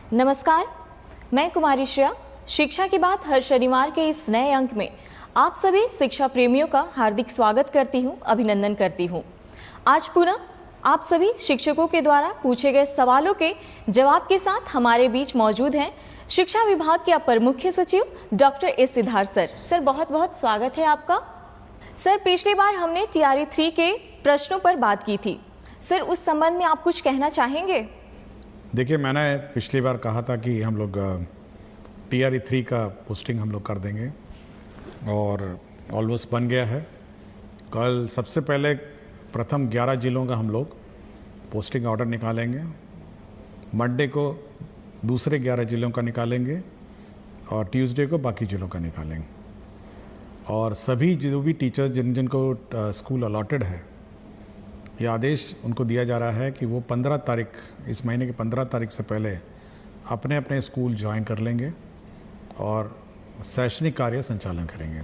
नमस्कार, मैं कुमारी श्रेया। शिक्षा की बात हर शनिवार के इस नए अंक में आप सभी शिक्षा प्रेमियों का हार्दिक स्वागत करती हूं, अभिनंदन करती हूं। आज पुनः आप सभी शिक्षकों के द्वारा पूछे गए सवालों के जवाब के साथ हमारे बीच मौजूद हैं शिक्षा विभाग के अपर मुख्य सचिव doctor S Siddharth sir. Sir, बहुत बहुत स्वागत है आपका। सर, पिछली बार हमने टीआरई 3 के प्रश्नों पर बात की थी। सर, उस संबंध में आप कुछ कहना चाहेंगे? देखिए, मैंने पिछली बार कहा था कि हम लोग टीआरई 3 का पोस्टिंग हम लोग कर देंगे और ऑलमोस्ट बन गया है। कल सबसे पहले प्रथम 11 जिलों का हम लोग पोस्टिंग ऑर्डर निकालेंगे। मंडे को दूसरे 11 जिलों का निकालेंगे और ट्यूसडे को बाकी जिलों का निकालेंगे। और सभी जो भी टीचर्स जिनको स्कूल अलॉटेड है, ये आदेश उनको दिया जा रहा है कि वो 15 तारीख, इस महीने की 15 तारीख से पहले अपने अपने स्कूल ज्वाइन कर लेंगे और शैक्षणिक कार्य संचालन करेंगे।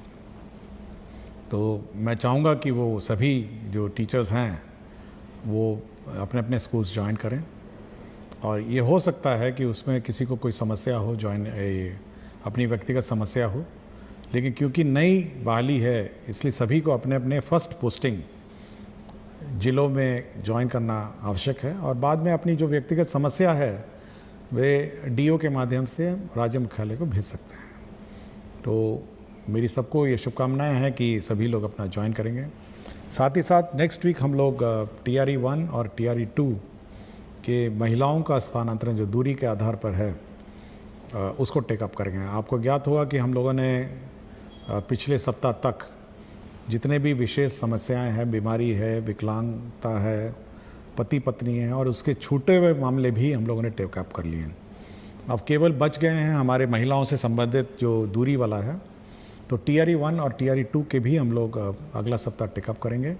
तो मैं चाहूँगा कि वो सभी जो टीचर्स हैं वो अपने अपने स्कूल्स ज्वाइन करें। और ये हो सकता है कि उसमें किसी को कोई समस्या हो, अपनी व्यक्तिगत समस्या हो, लेकिन क्योंकि नई बहाली है इसलिए सभी को अपने अपने फर्स्ट पोस्टिंग जिलों में ज्वाइन करना आवश्यक है और बाद में अपनी जो व्यक्तिगत समस्या है वे डीओ के माध्यम से राज्य मुख्यालय को भेज सकते हैं। तो मेरी सबको ये शुभकामनाएं हैं कि सभी लोग अपना ज्वाइन करेंगे। साथ ही साथ नेक्स्ट वीक हम लोग टीआरई 1 और टीआरई 2 के महिलाओं का स्थानांतरण जो दूरी के आधार पर है उसको टेकअप करेंगे। आपको ज्ञात होगा कि हम लोगों ने पिछले सप्ताह तक जितने भी विशेष समस्याएं हैं, बीमारी है, विकलांगता है, पति पत्नी है और उसके छूटे हुए मामले भी हम लोगों ने टेकअप कर लिए हैं। अब केवल बच गए हैं हमारे महिलाओं से संबंधित जो दूरी वाला है। तो टीआरई 1 और टीआरई 2 के भी हम लोग अगला सप्ताह टेकअप करेंगे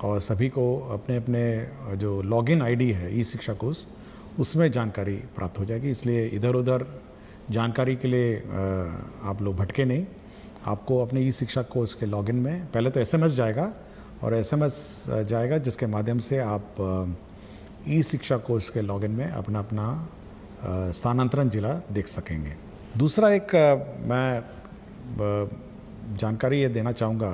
और सभी को अपने अपने जो लॉगिन आईडी है ई शिक्षा कोष, उसमें जानकारी प्राप्त हो जाएगी। इसलिए इधर उधर जानकारी के लिए आप लोग भटके नहीं। आपको अपने ई शिक्षा कोर्स के लॉगिन में पहले तो एसएमएस जाएगा और एसएमएस जाएगा जिसके माध्यम से आप ई शिक्षा कोर्स के लॉगिन में अपना अपना स्थानांतरण जिला देख सकेंगे। दूसरा एक मैं जानकारी ये देना चाहूँगा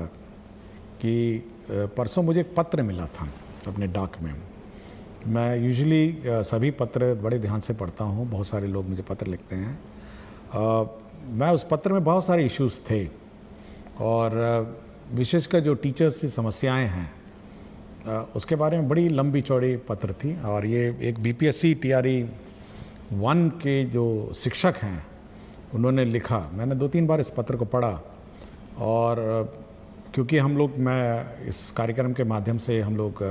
कि परसों मुझे एक पत्र मिला था अपने डाक में। मैं यूजुअली सभी पत्र बड़े ध्यान से पढ़ता हूँ, बहुत सारे लोग मुझे पत्र लिखते हैं। मैं उस पत्र में बहुत सारे इश्यूज़ थे और विशेषकर जो टीचर्स की समस्याएं हैं उसके बारे में बड़ी लंबी चौड़ी पत्र थी। और ये एक बीपीएससी टीआरई 1 के जो शिक्षक हैं उन्होंने लिखा। मैंने 2-3 बार इस पत्र को पढ़ा और क्योंकि मैं इस कार्यक्रम के माध्यम से हम लोग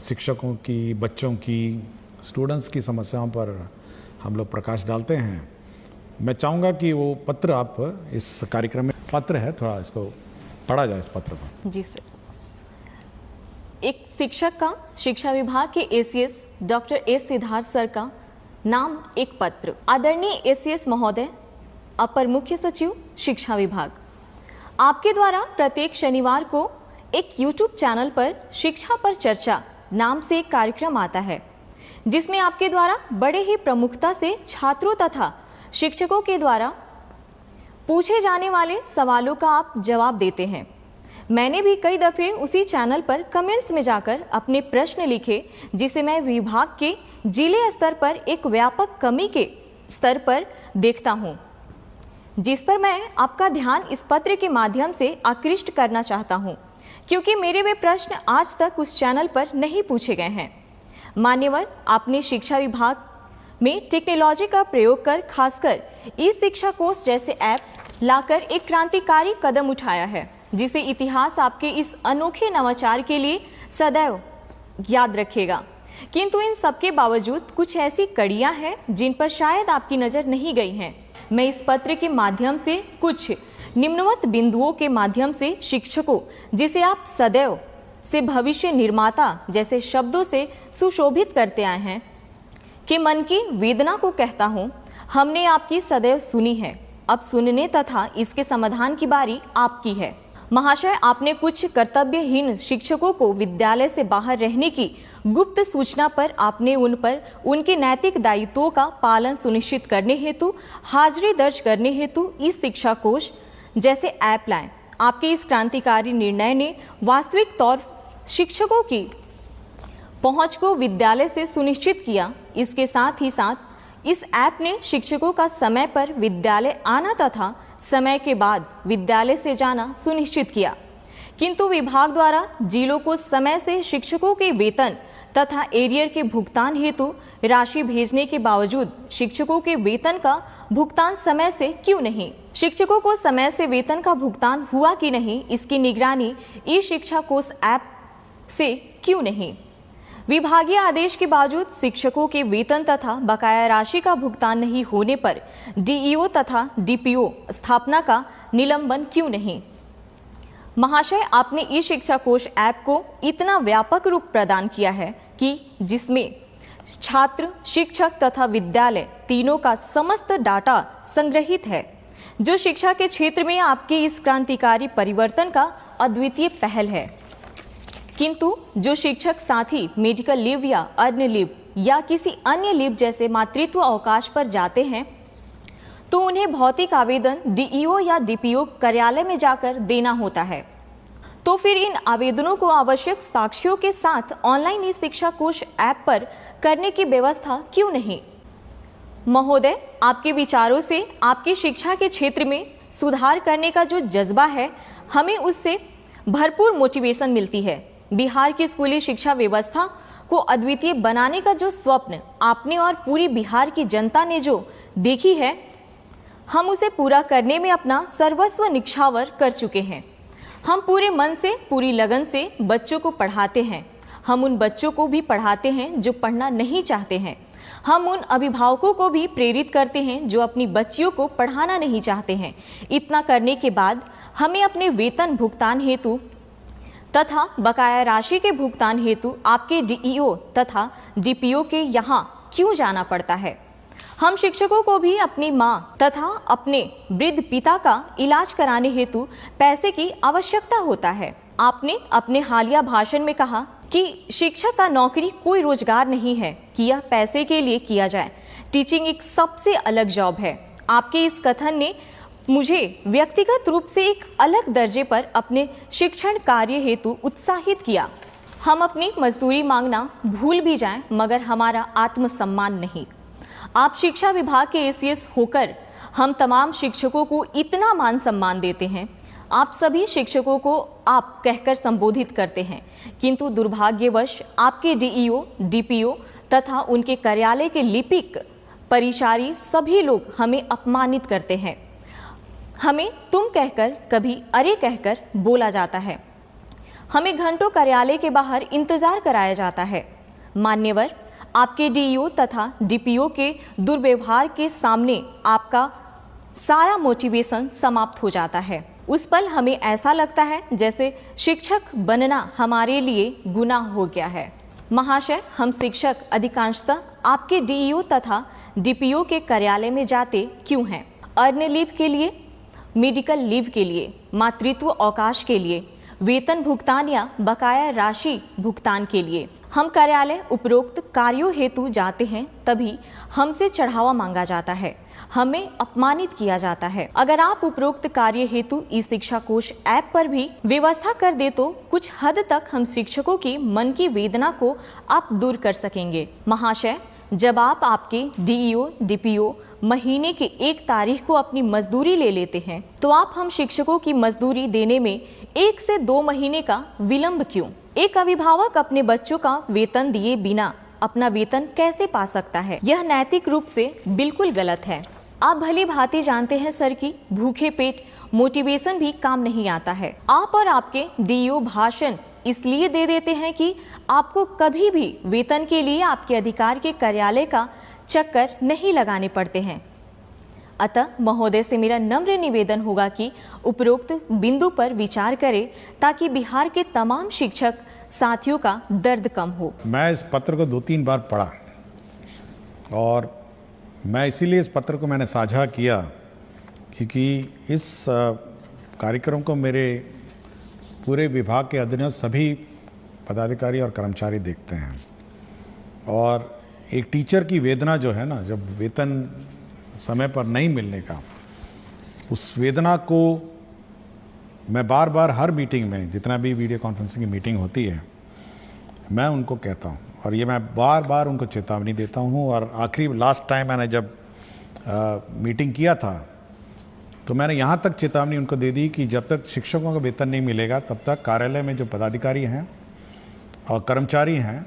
शिक्षकों की, बच्चों की, स्टूडेंट्स की समस्याओं पर हम लोग प्रकाश डालते हैं। मैं चाहूँगा कि वो पत्र आप इस कार्यक्रम में पत्र है, थोड़ा इसको पढ़ा जाए इस पत्र को। जी सर। एक शिक्षक का शिक्षा विभाग के ACS doctor S Siddharth sir का नाम एक पत्र। आदरणीय एसीएस महोदय, अपर मुख्य सचिव शिक्षा विभाग, आपके द्वारा प्रत्येक शनिवार को एक यूट्यूब चैनल पर शिक्षा पर चर्चा नाम से एक कार्यक्रम आता है जिसमें आपके द्वारा बड़े ही प्रमुखता से छात्रों तथा शिक्षकों के द्वारा पूछे जाने वाले सवालों का आप जवाब देते हैं। मैंने भी कई दफे उसी चैनल पर कमेंट्स में जाकर अपने प्रश्न लिखे जिसे मैं विभाग के जिले स्तर पर एक व्यापक कमी के स्तर पर देखता हूं, जिस पर मैं आपका ध्यान इस पत्र के माध्यम से आकृष्ट करना चाहता हूं, क्योंकि मेरे वे प्रश्न आज तक उस चैनल पर नहीं पूछे गए हैं। मान्यवर, आपने शिक्षा विभाग में टेक्नोलॉजी का प्रयोग कर खासकर ई शिक्षा कोर्स जैसे ऐप लाकर एक क्रांतिकारी कदम उठाया है, जिसे इतिहास आपके इस अनोखे नवाचार के लिए सदैव याद रखेगा। किंतु इन सबके बावजूद कुछ ऐसी कड़ियां हैं जिन पर शायद आपकी नजर नहीं गई हैं। मैं इस पत्र के माध्यम से कुछ निम्नवत बिंदुओं के माध्यम से शिक्षकों, जिसे आप सदैव से भविष्य निर्माता जैसे शब्दों से सुशोभित करते आए हैं, के मन की वेदना को कहता हूं। हमने आपकी सदैव सुनी है, अब सुनने तथा इसके समाधान की बारी आपकी है। महाशय, आपने कुछ कर्तव्यहीन शिक्षकों को विद्यालय से बाहर रहने की गुप्त सूचना पर आपने उन पर उनके नैतिक दायित्वों का पालन सुनिश्चित करने हेतु हाजिरी दर्ज करने हेतु ई शिक्षा कोश जैसे ऐप लाएं। आपके इस क्रांतिकारी निर्णय ने वास्तविक तौर शिक्षकों की पहुंच को विद्यालय से सुनिश्चित किया। इसके साथ ही साथ इस ऐप ने शिक्षकों का समय पर विद्यालय आना तथा समय के बाद विद्यालय से जाना सुनिश्चित किया। किंतु विभाग द्वारा जिलों को समय से शिक्षकों के वेतन तथा एरियर के भुगतान हेतु राशि भेजने के बावजूद शिक्षकों के वेतन का भुगतान समय से क्यों नहीं? शिक्षकों को समय से वेतन का भुगतान हुआ कि नहीं, इसकी निगरानी ई शिक्षा कोष ऐप से क्यों नहीं? विभागीय आदेश के बावजूद शिक्षकों के वेतन तथा बकाया राशि का भुगतान नहीं होने पर डीईओ तथा डीपीओ स्थापना का निलंबन क्यों नहीं? महाशय, आपने ई शिक्षा कोश ऐप को इतना व्यापक रूप प्रदान किया है कि जिसमें छात्र, शिक्षक तथा विद्यालय तीनों का समस्त डाटा संग्रहित है, जो शिक्षा के क्षेत्र में आपके इस क्रांतिकारी परिवर्तन का अद्वितीय पहल है। किंतु जो शिक्षक साथी मेडिकल लीव या अर्न लीव या किसी अन्य लीव जैसे मातृत्व अवकाश पर जाते हैं तो उन्हें भौतिक आवेदन डीईओ या डीपीओ कार्यालय में जाकर देना होता है। तो फिर इन आवेदनों को आवश्यक साक्ष्यों के साथ ऑनलाइन ई शिक्षा कोश ऐप पर करने की व्यवस्था क्यों नहीं? महोदय, आपके विचारों से आपकी शिक्षा के क्षेत्र में सुधार करने का जो जज्बा है, हमें उससे भरपूर मोटिवेशन मिलती है। बिहार की स्कूली शिक्षा व्यवस्था को अद्वितीय बनाने का जो स्वप्न आपने और पूरी बिहार की जनता ने जो देखी है, हम उसे पूरा करने में अपना सर्वस्व निछावर कर चुके हैं। हम पूरे मन से, पूरी लगन से बच्चों को पढ़ाते हैं। हम उन बच्चों को भी पढ़ाते हैं जो पढ़ना नहीं चाहते हैं। हम उन अभिभावकों को भी प्रेरित करते हैं जो अपनी बच्चियों को पढ़ाना नहीं चाहते हैं। इतना करने के बाद हमें अपने वेतन भुगतान हेतु तथा बकाया राशि के भुगतान हेतु आपके डीईओ तथा डीपीओ के यहाँ क्यों जाना पड़ता है? हम शिक्षकों को भी अपनी माँ तथा अपने वृद्ध पिता का इलाज कराने हेतु पैसे की आवश्यकता होता है। आपने अपने हालिया भाषण में कहा कि शिक्षक का नौकरी कोई रोजगार नहीं है कि यह पैसे के लिए किया जाए। टीचिंग एक सबसे अलग जॉब है। आपके इस कथन ने मुझे व्यक्तिगत रूप से एक अलग दर्जे पर अपने शिक्षण कार्य हेतु उत्साहित किया। हम अपनी मजदूरी मांगना भूल भी जाएं, मगर हमारा आत्मसम्मान नहीं। आप शिक्षा विभाग के एसीएस होकर हम तमाम शिक्षकों को इतना मान सम्मान देते हैं। आप सभी शिक्षकों को आप कहकर संबोधित करते हैं, किंतु दुर्भाग्यवश आपके डीईओ, डीपीओ तथा उनके कार्यालय के लिपिक, परिचारी सभी लोग हमें अपमानित करते हैं। हमें तुम कहकर, कभी अरे कहकर बोला जाता है। हमें घंटों कार्यालय के बाहर इंतजार कराया जाता है। मान्यवर, आपके डीईओ तथा डीपीओ के दुर्व्यवहार के सामने आपका सारा मोटिवेशन समाप्त हो जाता है। उस पल हमें ऐसा लगता है जैसे शिक्षक बनना हमारे लिए गुनाह हो गया है। महाशय, हम शिक्षक अधिकांशतः आपके डीईओ तथा डीपीओ के कार्यालय में जाते क्यों हैं? अर्न लीव के लिए, मेडिकल लीव के लिए, मातृत्व अवकाश के लिए, वेतन भुगतान या बकाया राशि भुगतान के लिए। हम कार्यालय उपरोक्त कार्यों हेतु जाते हैं, तभी हमसे चढ़ावा मांगा जाता है, हमें अपमानित किया जाता है। अगर आप उपरोक्त कार्य हेतु ई शिक्षा कोश ऐप पर भी व्यवस्था कर दे तो कुछ हद तक हम शिक्षकों की मन की वेदना को आप दूर कर सकेंगे। महाशय, जब आप आपके डीईओ, डीपीओ महीने की 1 तारीख को अपनी मजदूरी ले लेते हैं, तो आप हम शिक्षकों की मजदूरी देने में 1 से 2 महीने का विलंब क्यों? एक अभिभावक अपने बच्चों का वेतन दिए बिना अपना वेतन कैसे पा सकता है? यह नैतिक रूप से बिल्कुल गलत है। आप भली भांति जानते हैं सर कि भूखे पेट मोटिवेशन भी काम नहीं आता है। आप और आपके डीईओ भाषण इसलिए दे देते हैं कि आपको कभी भी वेतन के लिए आपके अधिकार के कार्यालय का चक्कर नहीं लगाने पड़ते हैं। अतः महोदय से मेरा नम्र निवेदन होगा कि उपरोक्त बिंदु पर विचार करें ताकि बिहार के तमाम शिक्षक साथियों का दर्द कम हो। मैं इस पत्र को 2-3 बार पढ़ा और मैं इसीलिए इस पत्र को मैंने साझा किया क्योंकि इस कार्यक्रम को मेरे पूरे विभाग के अधीनस्थ सभी पदाधिकारी और कर्मचारी देखते हैं। और एक टीचर की वेदना जो है ना, जब वेतन समय पर नहीं मिलने का, उस वेदना को मैं बार बार हर मीटिंग में, जितना भी वीडियो कॉन्फ्रेंसिंग की मीटिंग होती है, मैं उनको कहता हूँ और ये मैं बार बार उनको चेतावनी देता हूँ। और आखिरी लास्ट टाइम मैंने जब मीटिंग किया था तो मैंने यहाँ तक चेतावनी उनको दे दी कि जब तक शिक्षकों का वेतन नहीं मिलेगा तब तक कार्यालय में जो पदाधिकारी हैं और कर्मचारी हैं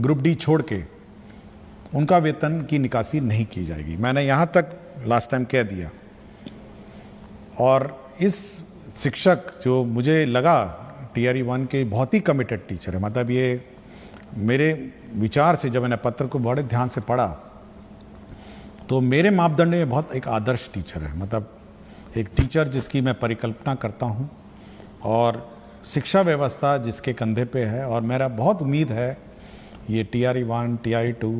ग्रुप डी छोड़ के, उनका वेतन की निकासी नहीं की जाएगी। मैंने यहाँ तक लास्ट टाइम कह दिया। और इस शिक्षक जो मुझे लगा टीआरई 1 के बहुत ही कमिटेड टीचर है, मतलब ये मेरे विचार से जब मैंने पत्र को बड़े ध्यान से पढ़ा तो मेरे मापदंड में बहुत एक आदर्श टीचर है, मतलब एक टीचर जिसकी मैं परिकल्पना करता हूँ और शिक्षा व्यवस्था जिसके कंधे पे है। और मेरा बहुत उम्मीद है ये टीआरई 1, टीआरई 2,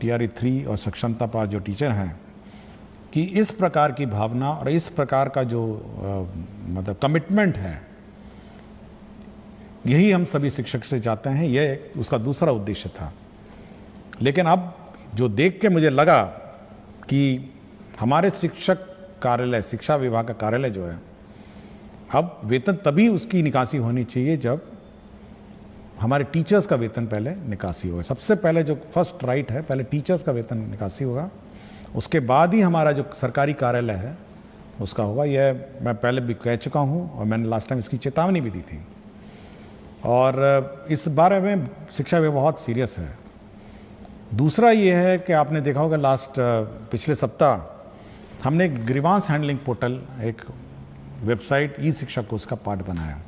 टीआरई 3 और सक्षमता पास जो टीचर हैं कि इस प्रकार की भावना और इस प्रकार का जो मतलब कमिटमेंट है, यही हम सभी शिक्षक से चाहते हैं। यह उसका दूसरा उद्देश्य था। लेकिन अब जो देख के मुझे लगा कि हमारे शिक्षक कार्यालय, शिक्षा विभाग का कार्यालय जो है, अब वेतन तभी उसकी निकासी होनी चाहिए जब हमारे टीचर्स का वेतन पहले निकासी होगा। सबसे पहले जो फर्स्ट राइट है, पहले टीचर्स का वेतन निकासी होगा, उसके बाद ही हमारा जो सरकारी कार्यालय है उसका होगा। यह मैं पहले भी कह चुका हूँ और मैंने लास्ट टाइम इसकी चेतावनी भी दी थी। और इस बारे में शिक्षा विभाग बहुत सीरियस है। दूसरा ये है कि आपने देखा होगा पिछले सप्ताह हमने एक ग्रीवांस हैंडलिंग पोर्टल, एक वेबसाइट ई शिक्षा कोर्स का पार्ट बनाया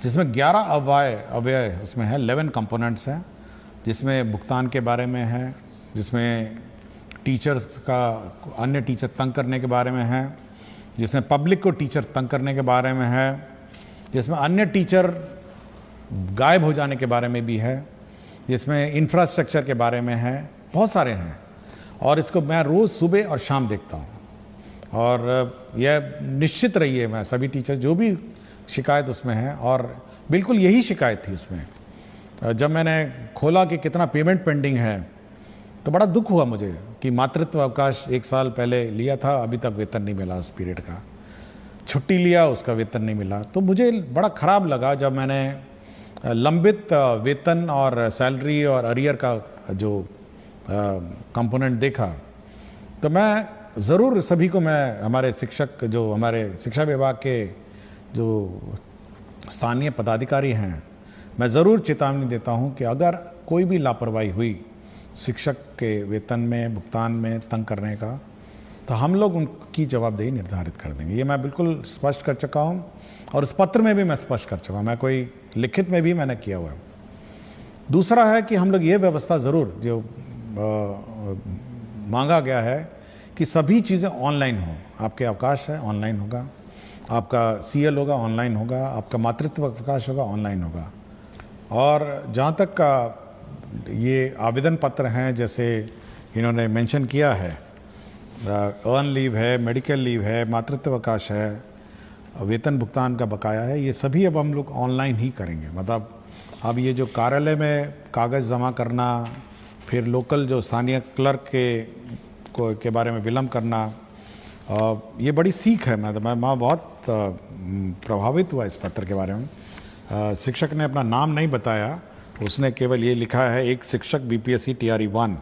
जिसमें 11 अव्यय उसमें है, 11 कंपोनेंट्स हैं, जिसमें भुगतान के बारे में है, जिसमें टीचर्स का अन्य टीचर तंग करने के बारे में है, जिसमें पब्लिक को टीचर तंग करने के बारे में है, जिसमें अन्य टीचर गायब हो जाने के बारे में भी है, जिसमें इंफ्रास्ट्रक्चर के बारे में है, बहुत सारे हैं। और इसको मैं रोज़ सुबह और शाम देखता हूँ। और यह निश्चित रही है, मैं सभी टीचर जो भी शिकायत उसमें है, और बिल्कुल यही शिकायत थी उसमें। जब मैंने खोला कि कितना पेमेंट पेंडिंग है तो बड़ा दुख हुआ मुझे कि मातृत्व अवकाश 1 साल पहले लिया था, अभी तक वेतन नहीं मिला उस पीरियड का। छुट्टी लिया, उसका वेतन नहीं मिला। तो मुझे बड़ा ख़राब लगा जब मैंने लंबित वेतन और सैलरी और अरियर का जो कंपोनेंट देखा। तो मैं ज़रूर सभी को, मैं हमारे शिक्षक, जो हमारे शिक्षा विभाग के जो स्थानीय पदाधिकारी हैं, मैं ज़रूर चेतावनी देता हूं कि अगर कोई भी लापरवाही हुई शिक्षक के वेतन में, भुगतान में, तंग करने का, तो हम लोग उनकी जवाबदेही निर्धारित कर देंगे। ये मैं बिल्कुल स्पष्ट कर चुका हूं और इस पत्र में भी मैं स्पष्ट कर चुका हूं, मैं कोई लिखित में भी मैंने किया हुआ है। दूसरा है कि हम लोग ये व्यवस्था ज़रूर जो मांगा गया है कि सभी चीज़ें ऑनलाइन हो। आपके अवकाश है ऑनलाइन होगा, आपका सीएल होगा ऑनलाइन होगा, आपका मातृत्व अवकाश होगा ऑनलाइन होगा। और जहाँ तक का ये आवेदन पत्र हैं, जैसे इन्होंने मेंशन किया है, अर्न लीव है, मेडिकल लीव है, मातृत्व अवकाश है, वेतन भुगतान का बकाया है, ये सभी अब हम लोग ऑनलाइन ही करेंगे। मतलब अब ये जो कार्यालय में कागज़ जमा करना, फिर लोकल जो स्थानीय क्लर्क के बारे में विलम्ब करना, ये बड़ी सीख है। मैं बहुत प्रभावित हुआ इस पत्र के बारे में। शिक्षक ने अपना नाम नहीं बताया, उसने केवल ये लिखा है, एक शिक्षक बीपीएससी टीआरई 1।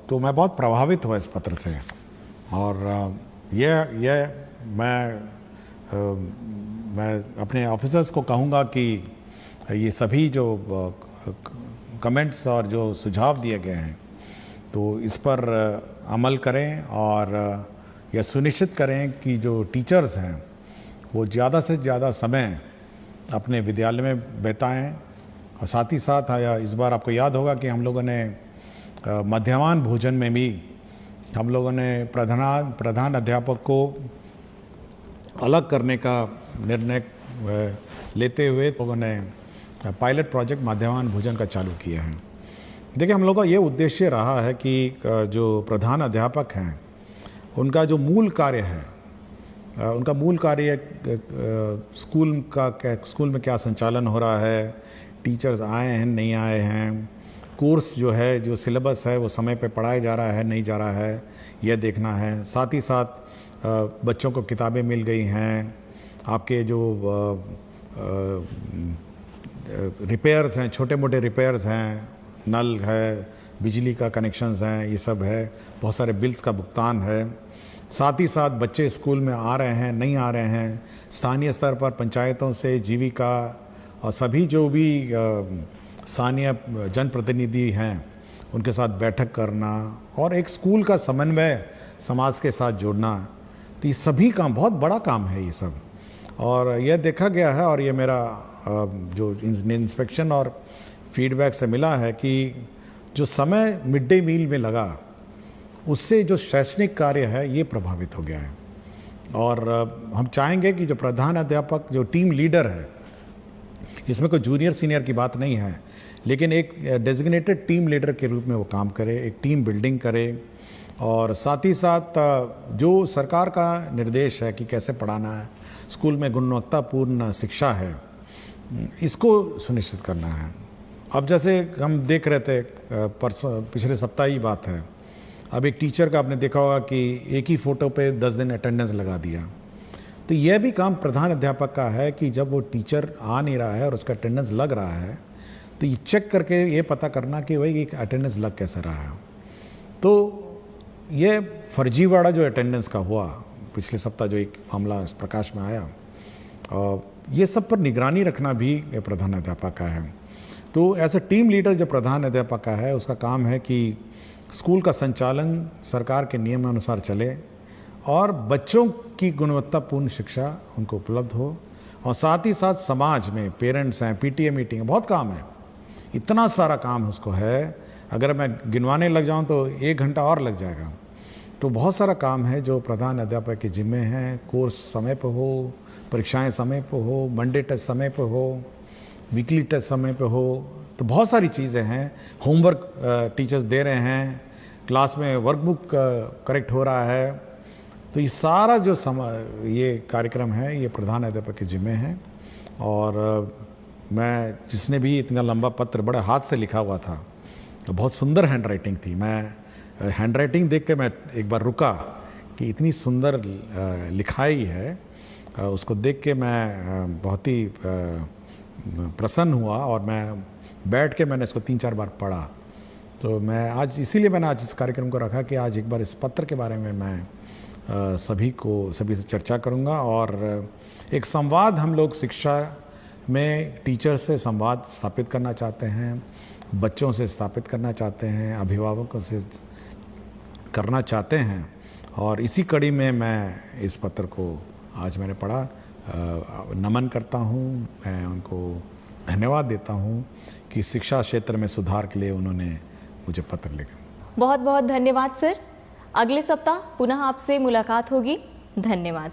तो मैं बहुत प्रभावित हुआ इस पत्र से। और यह मैं अपने ऑफिसर्स को कहूँगा कि ये सभी जो कमेंट्स और जो सुझाव दिए गए हैं तो इस पर अमल करें और यह सुनिश्चित करें कि जो टीचर्स हैं वो ज़्यादा से ज़्यादा समय अपने विद्यालय में बिताएं। और साथ ही साथ इस बार आपको याद होगा कि हम लोगों ने मध्याह्न भोजन में भी हम लोगों ने प्रधान अध्यापक को अलग करने का निर्णय लेते हुए लोगों ने पायलट प्रोजेक्ट मध्याह्न भोजन का चालू किया है। देखिए, हम लोगों का ये उद्देश्य रहा है कि जो प्रधान अध्यापक हैं उनका जो मूल कार्य है, उनका मूल कार्य स्कूल में क्या संचालन हो रहा है, टीचर्स आए हैं नहीं आए हैं, कोर्स जो है जो सिलेबस है वो समय पे पढ़ाया जा रहा है नहीं जा रहा है, यह देखना है। साथ ही साथ बच्चों को किताबें मिल गई हैं, आपके जो रिपेयर्स हैं, छोटे मोटे रिपेयर्स हैं, नल है, बिजली का कनेक्शंस हैं, ये सब है, बहुत सारे बिल्स का भुगतान है। साथ ही साथ बच्चे स्कूल में आ रहे हैं नहीं आ रहे हैं, स्थानीय स्तर पर पंचायतों से जीविका और सभी जो भी स्थानीय जनप्रतिनिधि हैं उनके साथ बैठक करना और एक स्कूल का समन्वय समाज के साथ जोड़ना, तो ये सभी काम बहुत बड़ा काम है ये सब। और यह देखा गया है और ये मेरा जो इंस्पेक्शन और फीडबैक से मिला है कि जो समय मिड डे मील में लगा उससे जो शैक्षणिक कार्य है ये प्रभावित हो गया है। और हम चाहेंगे कि जो प्रधान अध्यापक जो टीम लीडर है, इसमें कोई जूनियर सीनियर की बात नहीं है, लेकिन एक डेजिग्नेटेड टीम लीडर के रूप में वो काम करे, एक टीम बिल्डिंग करे और साथ ही साथ जो सरकार का निर्देश है कि कैसे पढ़ाना है, स्कूल में गुणवत्तापूर्ण शिक्षा है, इसको सुनिश्चित करना है। अब जैसे हम देख रहे थे परसों पिछले सप्ताह ही बात है, अब एक टीचर का आपने देखा होगा कि एक ही फ़ोटो पे 10 दिन अटेंडेंस लगा दिया। तो यह भी काम प्रधान अध्यापक का है कि जब वो टीचर आ नहीं रहा है और उसका अटेंडेंस लग रहा है तो ये चेक करके ये पता करना कि भाई एक अटेंडेंस लग कैसे रहा है। तो ये फर्जीवाड़ा जो अटेंडेंस का हुआ पिछले सप्ताह जो एक मामला प्रकाश में आया, ये सब पर निगरानी रखना भी प्रधान अध्यापक का है। तो एज ए टीम लीडर जो प्रधान अध्यापक का है उसका काम है कि स्कूल का संचालन सरकार के नियमानुसार चले और बच्चों की गुणवत्तापूर्ण शिक्षा उनको उपलब्ध हो और साथ ही साथ समाज में पेरेंट्स हैं, पीटीए मीटिंग है, बहुत काम है, इतना सारा काम उसको है। अगर मैं गिनवाने लग जाऊं तो 1 घंटा और लग जाएगा। तो बहुत सारा काम है जो प्रधान अध्यापक के जिम्मे हैं। कोर्स समय पर हो, परीक्षाएं समय पर हो, मंडे टेस्ट समय पर हो, वीकली टेस्ट समय पर हो, तो बहुत सारी चीज़ें हैं। होमवर्क टीचर्स दे रहे हैं, क्लास में वर्कबुक करेक्ट हो रहा है। तो ये सारा जो ये कार्यक्रम है ये प्रधान अध्यापक के जिम्मे है। और मैं जिसने भी इतना लंबा पत्र बड़े हाथ से लिखा हुआ था, तो बहुत सुंदर हैंड राइटिंग थी। मैं हैंड राइटिंग देख के मैं एक बार रुका कि इतनी सुंदर लिखाई है, उसको देख के मैं बहुत ही प्रसन्न हुआ और मैं बैठ के मैंने इसको 3-4 बार पढ़ा। तो मैं आज इसीलिए मैंने आज इस कार्यक्रम को रखा कि आज एक बार इस पत्र के बारे में मैं सभी से चर्चा करूंगा और एक संवाद हम लोग शिक्षा में टीचर से संवाद स्थापित करना चाहते हैं, बच्चों से स्थापित करना चाहते हैं, अभिभावकों से करना चाहते हैं। और इसी कड़ी में मैं इस पत्र को आज मैंने पढ़ा, नमन करता हूँ, मैं उनको धन्यवाद देता हूँ कि शिक्षा क्षेत्र में सुधार के लिए उन्होंने मुझे पत्र लिखा। बहुत बहुत धन्यवाद सर। अगले सप्ताह पुनः आपसे मुलाकात होगी। धन्यवाद।